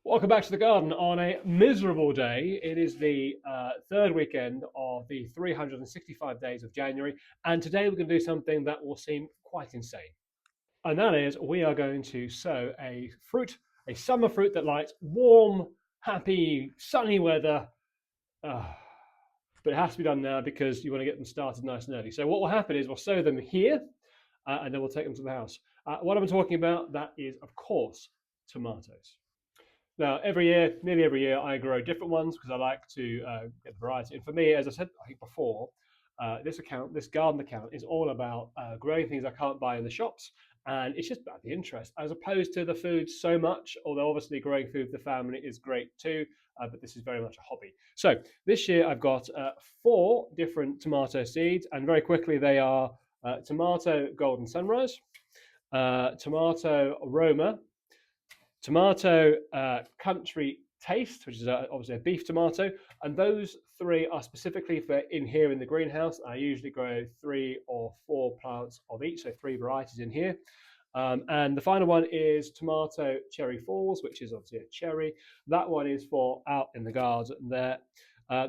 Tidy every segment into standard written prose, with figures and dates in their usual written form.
Welcome back to the garden on a miserable day. It is the third weekend of the 365 days of January, and today we're going to do something that will seem quite insane. And that is, we are going to sow a fruit, a summer fruit that likes warm, happy, sunny weather. Uh, but it has to be done now because you want to get them started nice and early. So, what will happen is we'll sow them here and then we'll take them to the house. What I'm talking about, that is, of course, tomatoes. Now, every year, nearly every year, I grow different ones because I like to get the variety. And for me, as I said, I think before, this garden account, is all about growing things I can't buy in the shops, and it's just about the interest, as opposed to the food so much. Although obviously growing food for the family is great too, but this is very much a hobby. So this year I've got 4 different tomato seeds, and very quickly they are tomato golden sunrise, tomato Roma, tomato country taste, which is obviously a beef tomato, and those three are specifically for in here in the greenhouse. I usually grow 3 or 4 plants of each, so 3 varieties in here. And the final one is tomato cherry falls, which is obviously a cherry. That one is for out in the garden there.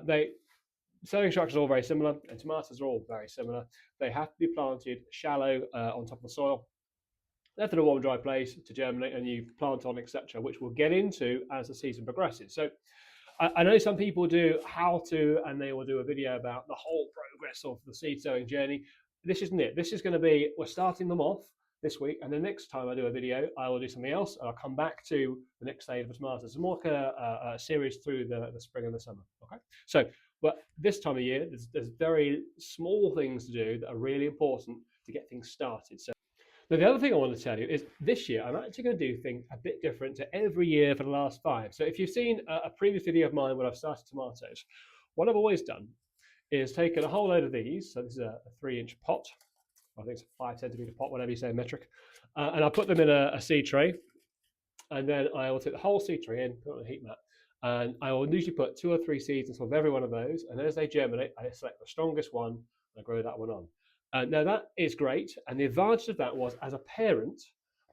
They sowing structures are all very similar, and tomatoes are all very similar. They have to be planted shallow on top of the soil, left in a warm, dry place to germinate, and you plant on, etc., which we'll get into as the season progresses. So I know some people do how to, and they will do a video about the whole progress of the seed sowing journey. This isn't it. This is going to be, we're starting them off this week, and the next time I do a video, I will do something else, and I'll come back to the next stage of the tomatoes. It's more like a series through the spring and the summer. Okay, so but this time of year, there's very small things to do that are really important to get things started. So now, the other thing I want to tell you is this year I'm actually going to do things a bit different to every year for the last 5. So if you've seen a previous video of mine when I've started tomatoes, what I've always done is taken a whole load of these. So this is a 3-inch pot. I think it's a 5 centimeter pot, whatever you say in metric. And I'll put them in a seed tray. And then I will take the whole seed tray in, put it on a heat mat. And I will usually put 2 or 3 seeds inside of every one of those. And as they germinate, I select the strongest one and I grow that one on. Now that is great, and the advantage of that was, as a parent,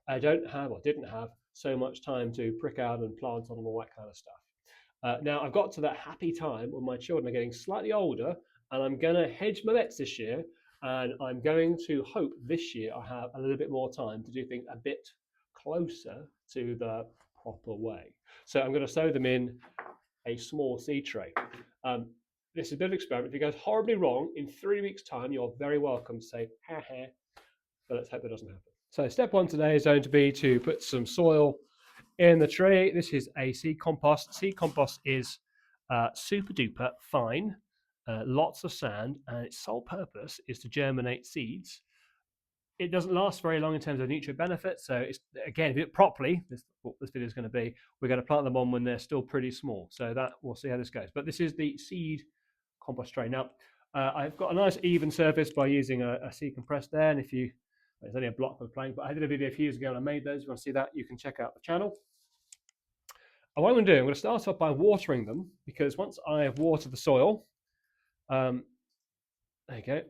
I don't have or didn't have so much time to prick out and plant on and all that kind of stuff. Now I've got to that happy time when my children are getting slightly older, and I'm going to hedge my bets this year, and I'm going to hope this year I have a little bit more time to do things a bit closer to the proper way. So I'm going to sow them in a small seed tray. This is a bit of an experiment. If it goes horribly wrong, in 3 weeks' time, you're very welcome to say, ha ha, but let's hope that doesn't happen. So step 1 today is going to be to put some soil in the tray. This is a seed compost. Seed compost is super duper fine, lots of sand, and its sole purpose is to germinate seeds. It doesn't last very long in terms of nutrient benefits. So it's, again, if you do it properly, what this video is going to be, we're going to plant them on when they're still pretty small. So that we'll see how this goes. But this is the seed compost tray. Now, I've got a nice even surface by using a seed compressed there. And if you, there's only a block of plank, but I did a video a few years ago and I made those. If you want to see that, you can check out the channel. And what I'm going to do, I'm going to start off by watering them, because once I have watered the soil, there you go, and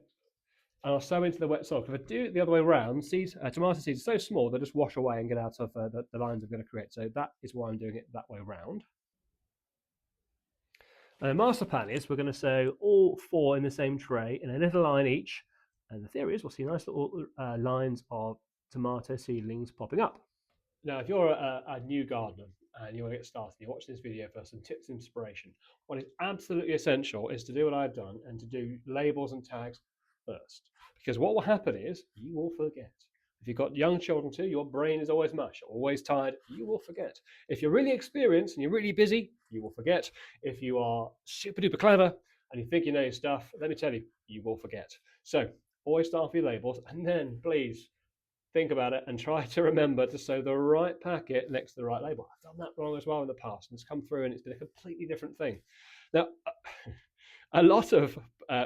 I'll sow into the wet soil. If I do it the other way around, tomato seeds are so small, they'll just wash away and get out of the lines I'm going to create. So that is why I'm doing it that way around. And the master plan is we're going to sow all 4 in the same tray in a little line each. And the theory is we'll see nice little lines of tomato seedlings popping up. Now, if you're a new gardener and you want to get started, you watch this video for some tips and inspiration. What is absolutely essential is to do what I've done and to do labels and tags first. Because what will happen is you will forget. If you've got young children too, your brain is always mush, always tired, you will forget. If you're really experienced and you're really busy, you will forget. If you are super duper clever and you think you know your stuff, let me tell you, you will forget. So always start with your labels, and then please think about it and try to remember to sow the right packet next to the right label. I've done that wrong as well in the past, and it's come through and it's been a completely different thing. Now, a lot of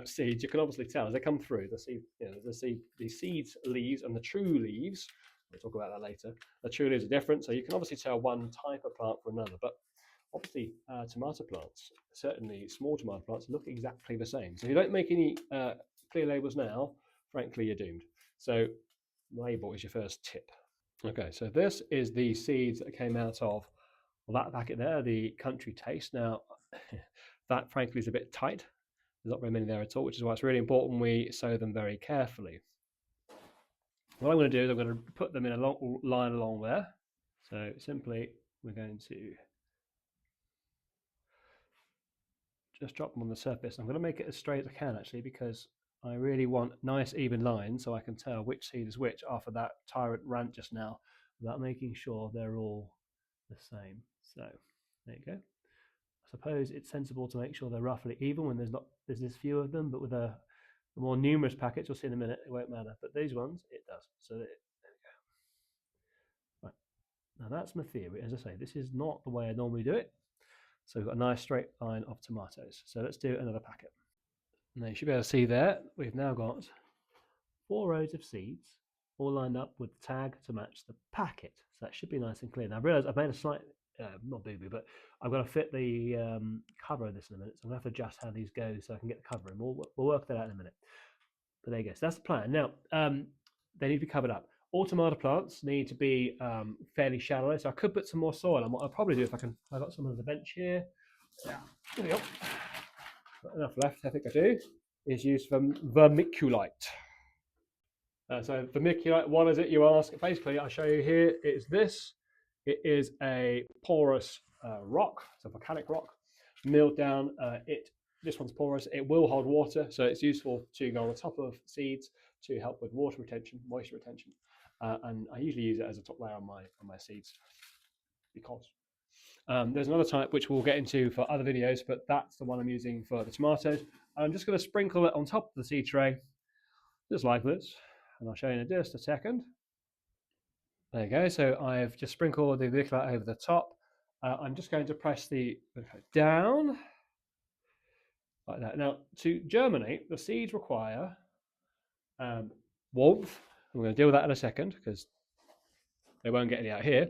seeds, you can obviously tell as they come through, the seeds leaves and the true leaves, we'll talk about that later, the true leaves are different, so you can obviously tell one type of plant from another, but obviously tomato plants, certainly small tomato plants, look exactly the same. So if you don't make any clear labels now, frankly, you're doomed. So label is your first tip. Okay, so this is the seeds that came out of Well, that packet there, the country taste. Now, that frankly is a bit tight. There's not very many there at all, which is why it's really important we sow them very carefully. What I'm going to do is I'm going to put them in a long line along there. So simply, we're going to just drop them on the surface. I'm going to make it as straight as I can, actually, because I really want nice even lines so I can tell which seed is which after that tyrant rant just now, without making sure they're all the same. So there you go. I suppose it's sensible to make sure they're roughly even when there's this few of them, but with the more numerous packets, you'll see in a minute, it won't matter. But these ones, it does. So there we go. Right. Now that's my theory. As I say, this is not the way I normally do it. So we've got a nice straight line of tomatoes. So let's do another packet. Now you should be able to see there, we've now got 4 rows of seeds all lined up with the tag to match the packet. So that should be nice and clear. Now I've realised I've made a slight, not boo-boo, but I've got to fit the cover of this in a minute. So I'm going to have to adjust how these go so I can get the cover in. We'll work that out in a minute. But there you go. So that's the plan. Now, they need to be covered up. All tomato plants need to be fairly shallow. So I could put some more soil on. What I'll probably do if I've got some on the bench here. Yeah, there we go. Not enough left, I think I do, is use vermiculite. So vermiculite, what is it, you ask? Basically, I'll show you here, it's this. It is a porous rock, it's a volcanic rock, milled down. This one's porous, it will hold water, so it's useful to go on the top of seeds to help with water retention, moisture retention. And I usually use it as a top layer on my seeds because there's another type which we'll get into for other videos, but that's the one I'm using for the tomatoes. I'm just going to sprinkle it on top of the seed tray, just like this, and I'll show you in just a second. There you go. So I've just sprinkled the vermiculite over the top. I'm just going to press the down like that. Now, to germinate, the seeds require warmth. We're going to deal with that in a second because they won't get any out here.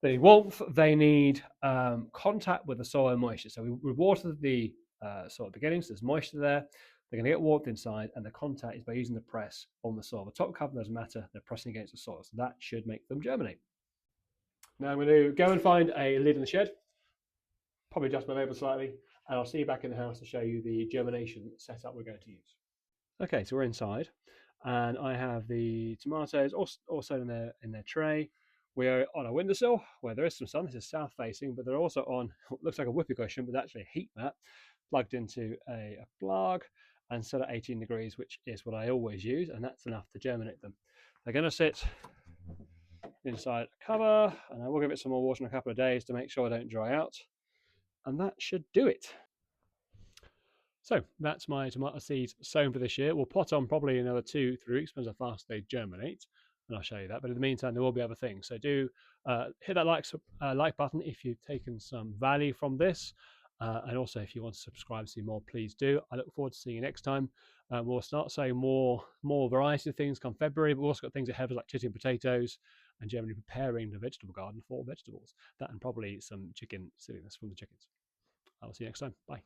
They need warmth, they need contact with the soil and moisture. So we water the soil at the beginning, so there's moisture there. They're going to get warmth inside, and the contact is by using the press on the soil. The top cover doesn't matter, they're pressing against the soil. So that should make them germinate. Now I'm going to go and find a lid in the shed, probably adjust my label slightly, and I'll see you back in the house to show you the germination setup we're going to use. Okay, so we're inside, and I have the tomatoes also in their tray. We're on a windowsill where there is some sun. This is south facing, but they're also on what looks like a whoopee cushion, but actually a heat mat plugged into a plug and set at 18 degrees, which is what I always use, and that's enough to germinate them. They're going to sit inside a cover, and I will give it some more water in a couple of days to make sure they don't dry out, and that should do it. So that's my tomato seeds sown for this year. We'll pot on probably another 2-3 weeks, depends how fast they germinate, and I'll show you that. But in the meantime, there will be other things. So do hit that like button if you've taken some value from this. And also, if you want to subscribe to see more, please do. I look forward to seeing you next time. We'll start saying more variety of things come February, but we've also got things ahead of us like chicken potatoes and generally preparing the vegetable garden for vegetables. That and probably some chicken silliness from the chickens. I'll see you next time. Bye.